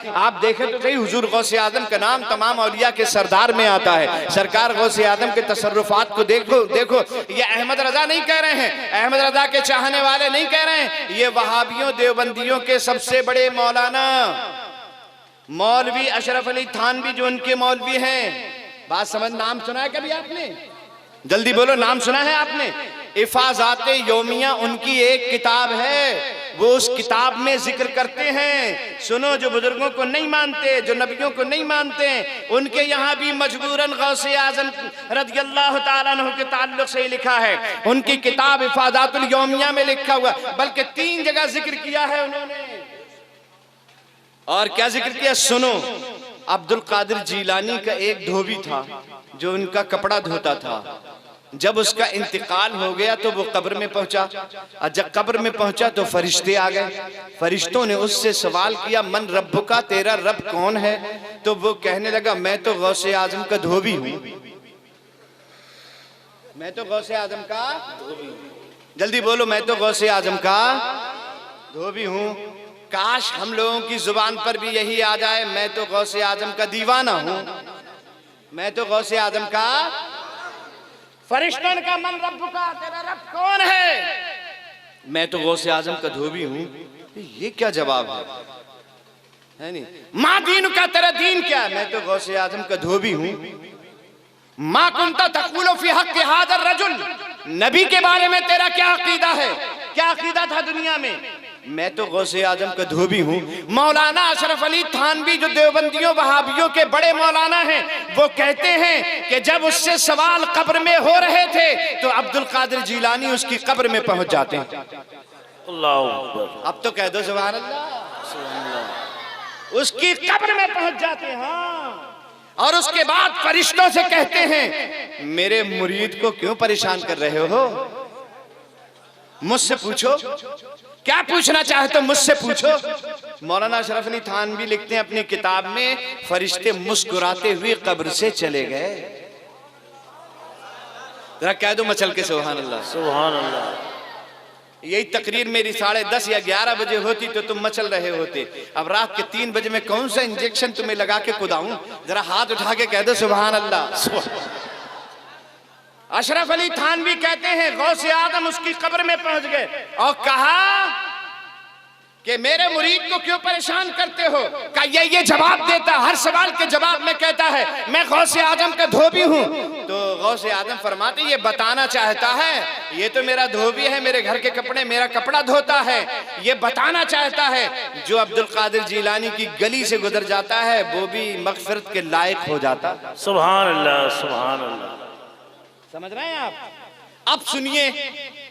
आप देखें तो सही, हुजूर गौसे आजम का नाम तमाम औलिया के सरदार में आता है। सरकार गौसे आजम के तसर्रुफात को देखो देखो, ये अहमद रजा नहीं कह रहे हैं, अहमद रजा के चाहने वाले नहीं कह रहे हैं, ये वहाबियों देवबंदियों के सबसे बड़े मौलाना मौलवी अशरफ अली थानवी जो उनके मौलवी हैं। बात समझ, नाम सुना है कभी आपने? जल्दी बोलो, नाम सुना है आपने? इफाजाते यौमिया उनकी एक किताब है, वो उस किताब में जिक्र करते हैं। सुनो, जो बुजुर्गों को नहीं मानते, जो नबियों को नहीं मानते, उनके यहाँ भी मजबूरन गौसे आजम रज़ियल्लाहु ताला अन्हु के ताल्लुक से लिखा है। उनकी किताब इफादातुल यौमिया में लिखा हुआ, बल्कि 3 जगह जिक्र किया है उन्होंने। और क्या जिक्र किया सुनो, अब्दुल कादिर जीलानी का एक धोबी था जो उनका कपड़ा धोता था। जब उसका इंतकाल हो गया तो वो कब्र में पहुंचा, और जब कब्र में पहुंचा तो फरिश्ते आ गए। फरिश्तों ने उससे सवाल किया, मन रब्बुका, तेरा रब कौन है? तो वो कहने लगा, मैं तो गौसे आजम का धोबी हूं, मैं तो गौसे आजम का धोबी हूं। जल्दी बोलो, मैं तो गौसे आजम का धोबी हूं। काश हम लोगों की जुबान पर भी यही आ जाए, मैं तो गौसे आजम का दीवाना हूं, मैं तो गौसे आजम का। फरिश्तों का मन रब्बुका, तेरा रब कौन है? मैं तो गौसे आजम का धोबी हूं। ये क्या जवाब है नहीं? माँ दीन का, तेरा दीन क्या? मैं तो गौसे आजम का धोबी हूं। माँ कुंता तक़ूलु फी हक़्क़ि हाज़ा रजुल, नबी के बारे में तेरा क्या अकीदा है? क्या अकीदा था दुनिया में? मैं तो गौसे आजम का धोबी हूँ। मौलाना अशरफ अली थानवी जो देवबंदियों वहाबियों के बड़े मौलाना हैं, वो कहते हैं कि जब उससे सवाल कब्र में हो रहे थे तो अब्दुल कादिर जीलानी उसकी कब्र में पहुंच जाते हैं। अल्लाहू अकबर। अब तो कह दो सुभान अल्लाह, उसकी कब्र में पहुंच जाते हैं। हाँ, और उसके बाद फरिश्तों से कहते हैं, मेरे मुरीद को क्यों परेशान कर रहे हो? मुझसे पूछो, क्या पूछना चाहते हो मुझसे पूछो। मौलाना अशरफ अली थानवी लिखते हैं अपनी किताब में, फरिश्ते मुस्कुराते हुए कब्र से चले गए। जरा कह दो मचल के सुभान अल्लाह, सुभान अल्लाह। यही तकरीर मेरी 10:30 या 11 बजे होती तो तुम मचल रहे होते। अब रात के 3 बजे में कौन सा इंजेक्शन तुम्हें लगा के कुदाऊं? जरा हाथ उठा के कह दो सुभान अल्लाह। अशरफ अली थानवी कहते हैं, गौसे आदम उसकी कब्र में पहुंच गए और कहा कि मेरे मुरीद को क्यों परेशान करते हो? का ये जवाब देता, हर सवाल के जवाब में कहता है, मैं गौसे आदम का धोबी हूं। तो गौसे आदम फरमाते, ये बताना चाहता है, ये तो मेरा धोबी है, मेरे घर के कपड़े मेरा कपड़ा धोता है, ये बताना चाहता है जो अब्दुल कादिर जीलानी की गली से गुजर जाता है वो भी मगफिरत के लायक हो जाता। सुभान अल्लाह, सुभान अल्लाह। समझ रहे हैं आप? अब सुनिए,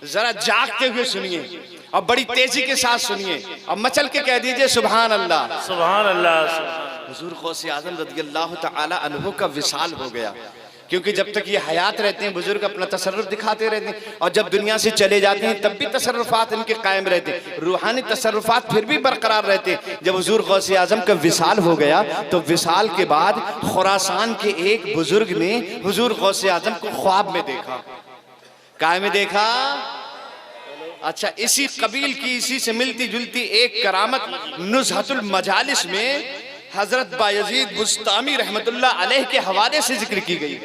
जरा जागते हुए सुनिए और बड़ी तेजी के साथ सुनिए और मचल के कह दीजिए सुभान अल्लाह, सुभान अल्लाह। हुजूर गौसे आजम रज़ियल्लाहु ताला अन्हु का विसाल हो गया, क्योंकि जब तक ये हयात रहते हैं बुजुर्ग अपना तसर्रुफ दिखाते रहते हैं, और जब दुनिया से चले जाते हैं तब भी तसर्रुफात इनके कायम रहते हैं, रूहानी तसर्रुफात फिर भी बरकरार रहते हैं। जब हुजूर गौसे आजम का विसाल हो गया तो विसाल के बाद खुरासान के एक बुजुर्ग ने हुजूर गौसे आजम को ख्वाब में देखा। काय में देखा? अच्छा, इसी कबील की, इसी से मिलती जुलती एक करामत नुज़हतुल मजालिस में हजरत बायजीद बुस्तामी रहमतुल्लाह अलैह के हवाले से जिक्र की गई।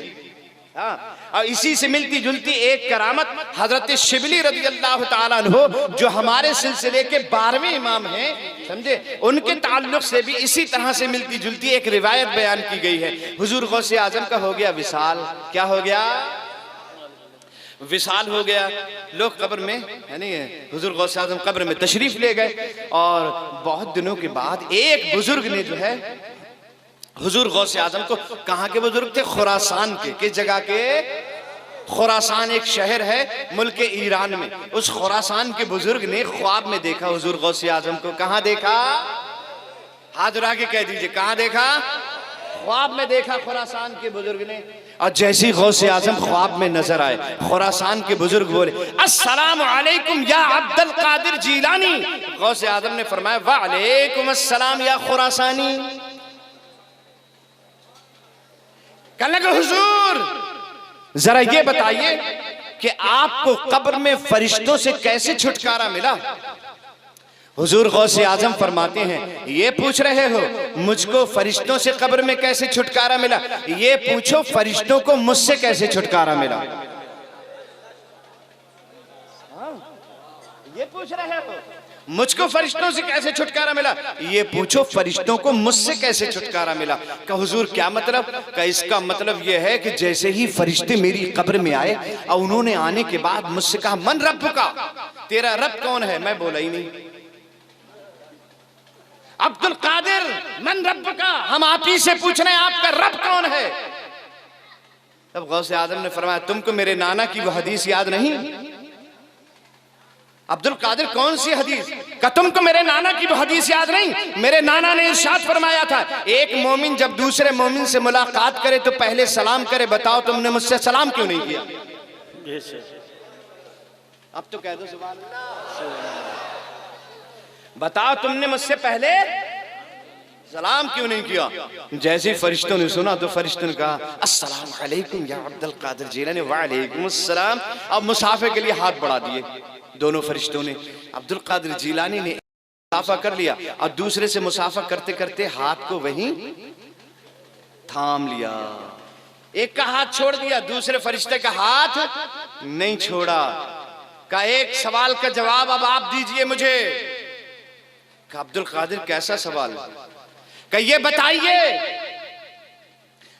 हाँ, और इसी से मिलती जुलती एक करामत हजरत शिबली रज़ियल्लाहु ताला अन्हु जो हमारे सिलसिले के 12वें इमाम हैं, समझे, उनके ताल्लुक से भी इसी तरह से मिलती जुलती एक रिवायत बयान की गई है। हुजूर गौसे आजम का हो गया विसाल। क्या हो गया? विसाल हो गया। लोग कब्र में, यानी हुजूर गौसे आजम कब्र में तशरीफ ले गए, और बहुत दिनों के बाद एक बुजुर्ग ने जो है हुजूर गौसे आजम को, कहाँ के बुजुर्ग थे? खुरासान के। किस जगह के? खुरासान एक शहर है मुल्क ईरान में। उस खुरासान के बुजुर्ग ने ख्वाब में देखा हुजूर गौसे आजम को। कहाँ देखा? हाथ उठा के कह दीजिए, कहाँ देखा? ख्वाब में देखा खुरासान के बुजुर्ग ने। और जैसी गौसे आजम ख्वाब में नजर आए, खुरासान के बुजुर्ग बोले, अस्सलामु अलैकुम या अब्दुल कादिर जीलानी। गौसे आजम ने फरमाया, वालेकुम अस्सलाम या खुरासानी। कहने लगे, हुजूर जरा ये बताइए कि आपको कब्र में फरिश्तों से कैसे छुटकारा मिला? हुजूर गौसे आजम फरमाते हैं, ये पूछ रहे हो मुझको फरिश्तों से कब्र में कैसे छुटकारा मिला, ये पूछो फरिश्तों को मुझसे कैसे छुटकारा मिला। ये पूछ रहे हो मुझको फरिश्तों से कैसे छुटकारा मिला, ये पूछो फरिश्तों को मुझसे कैसे छुटकारा मिला। का हुजूर क्या मतलब? का इसका मतलब ये है कि जैसे ही फरिश्ते मेरी कब्र में आए और उन्होंने आने के बाद मुझसे कहा, मन रब का, तेरा रब कौन है? मैं बोला ही नहीं। अब्दुल कादिर मन रब का, हम आप ही से पूछ रहे हैं आपका रब कौन है। तब गौसे आजम ने फरमाया, तुमको मेरे नाना की वो हदीस याद नहीं? अब्दुल कादिर कौन सी हदीस? का तुमको मेरे नाना की वो हदीस याद नहीं? मेरे नाना ने इरशाद फरमाया था, एक मोमिन जब दूसरे मोमिन से मुलाकात करे तो पहले सलाम करे। बताओ तुमने मुझसे सलाम क्यों नहीं किया? अब तो कह दो सुभान अल्लाह। बताओ तुमने मुझसे पहले सलाम क्यों नहीं किया? जैसे फरिश्तों ने सुना तो फरिश्तों ने कहा, अस्सलाम अलैकुम या अब्दुल कादिर जीलानी। वालेकुम अस्सलाम। अब मुसाफे के लिए हाथ बढ़ा दिए दोनों फरिश्तों ने। अब्दुल कादिर जीलानी ने मुसाफा कर लिया और दूसरे से मुसाफा करते करते हाथ को वहीं थाम लिया। एक का हाथ छोड़ दिया, दूसरे फरिश्ते का हाथ नहीं छोड़ा। का एक सवाल का जवाब अब आप दीजिए मुझे। का अब्दुल कादिर कैसा सवाल? का ये बताइए,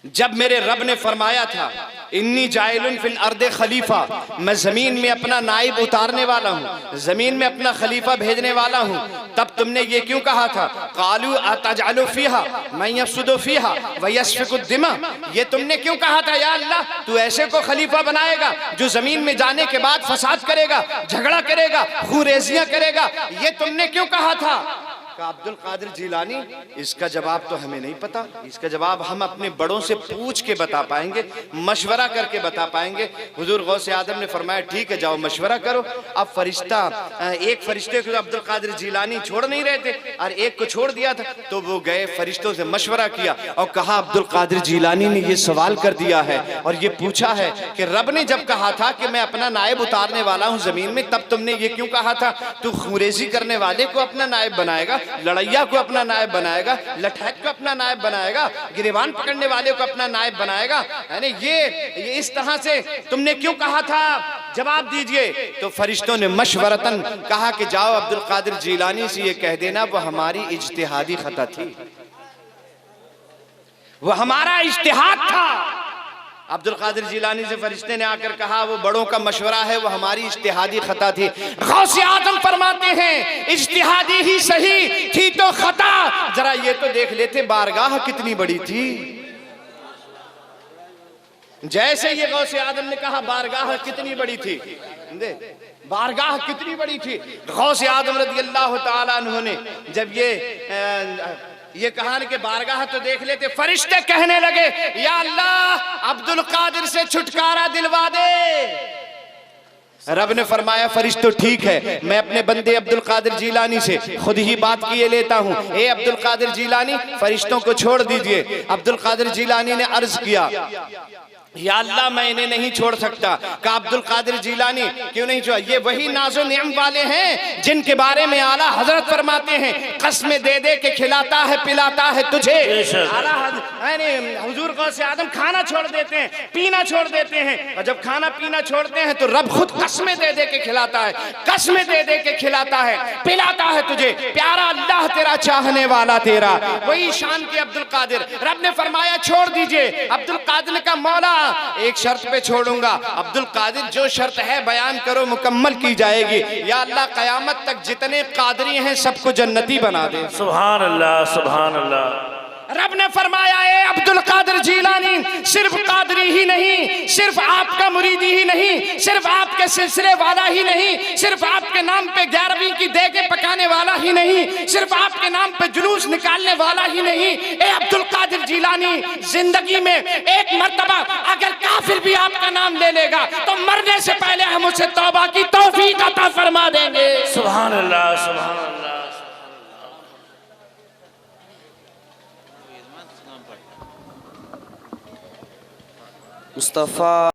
जब मेरे रब ने फरमाया था इन्नी जाइलुन फिल अर्दे खलीफा, मैं जमीन में अपना नाइब उतारने वाला हूँ, जमीन में अपना खलीफा भेजने वाला हूँ, तब तुमने ये क्यों कहा था? कालू अतजअलु फीहा मैं यफसुदु फीहा व यस्फिकु दिमा। ये तुमने क्यों कहा था या अल्लाह तू ऐसे को खलीफा बनाएगा जो जमीन में जाने के बाद फसाद करेगा, झगड़ा करेगा, खूरेजियां करेगा? ये तुमने क्यों कहा था? का अब्दुल कादिर जीलानी, इसका जवाब तो हमें नहीं पता, इसका जवाब हम अपने बड़ों से पूछ के बता पाएंगे, मशवरा करके बता पाएंगे। हुजूर गौसे आजम ने फरमाया, ठीक है जाओ मशवरा करो। अब फरिश्ता, एक फरिश्ते को अब्दुल कादिर जीलानी छोड़ नहीं रहे थे और एक को छोड़ दिया था, तो वो गए फरिश्तों से मशवरा किया और कहा अब्दुल कादिर जीलानी ने ये सवाल कर दिया है और ये पूछा है कि रब ने जब कहा था कि मैं अपना नायब उतारने वाला हूँ जमीन में, तब तुमने ये क्यों कहा था? तू खूरेजी करने वाले को अपना नायब बनाएगा, लड़ैया को अपना नायब बनाएगा, लठैत को अपना नायब बनाएगा, गिरेबान पकड़ने वाले को अपना नायब बनाएगा, यानी ये इस तरह से तुमने क्यों कहा था? जवाब दीजिए। तो फरिश्तों ने मशवरतन कहा कि जाओ अब्दुल कादिर जीलानी से ये कह देना वो हमारी इज्तिहादी खता थी, वो हमारा इज्तिहाद था। अब्दुल कादिर जीलानी से फरिश्ते ने आकर कहा वो बड़ों का मशवरा है, वो हमारी इज्तिहादी खता थी। गौसे आजम फरमाते हैं इज्तिहादी ही सही थी तो खता, जरा ये तो देख लेते बारगाह कितनी बड़ी थी। जैसे ये गौसे आजम ने कहा बारगाह कितनी बड़ी थी, बारगाह कितनी बड़ी थी। गौसे आजम रज़ियल्लाहु ताला अन्हु ने जब ये कहा कि बारगाह तो देख लेते, फरिश्ते कहने लगे या अल्लाह अब्दुल कादिर से छुटकारा दिलवा दे। रब ने फरमाया फरिश्तों ठीक है, मैं अपने बंदे अब्दुल कादिर जीलानी से खुद ही बात किए लेता हूँ। ए अब्दुल कादिर जीलानी, फरिश्तों को छोड़ दीजिए। अब्दुल कादिर जीलानी ने अर्ज किया या अल्लाह मैं इन्हें नहीं छोड़ सकता। का अब्दुल कादिर जीलानी क्यों नहीं छोड़? ये वही नाज़ो नियम वाले हैं जिनके बारे में आला हजरत फरमाते हैं कसमें दे दे के खिलाता है पिलाता है तुझे। आला हुजूर गौसे आजम खाना छोड़ देते हैं, पीना छोड़ देते हैं, और जब खाना पीना छोड़ते हैं तो रब खुद कसमें दे दे के खिलाता है, कसमें दे दे के खिलाता है, पिलाता है तुझे। प्यारा अल्लाह तेरा, चाहने वाला तेरा, वही शान के अब्दुल कादिर। रब ने फरमाया छोड़ दीजिए। अब्दुल कादिर का मौला एक शर्त पे छोड़ूंगा। अब्दुल कादिर जो शर्त है बयान करो, मुकम्मल की जाएगी। या अल्लाह कयामत तक जितने कादरी हैं सबको जन्नती बना दे। सुभान अल्लाह, सुभान अल्लाह। रब ने फरमाया ए अब्दुल कादिर जीलानी, सिर्फ कादरी ही नहीं, सिर्फ आपका मुरीदी ही नहीं, सिर्फ आपके सिलसिले वाला ही नहीं, सिर्फ आपके नाम पे 11वीं की देगे पकाने वाला ही नहीं, सिर्फ आपके नाम पे जुलूस निकालने वाला ही नहीं। ए अब्दुल कादिर जीलानी, जिंदगी में एक मर्तबा अगर काफिर भी आपका नाम ले लेगा तो मरने से पहले हम उसे तौबा की तौफीक अता फरमा देंगे। सुभान अल्लाह, सुभान अल्लाह। मुस्तफ़ा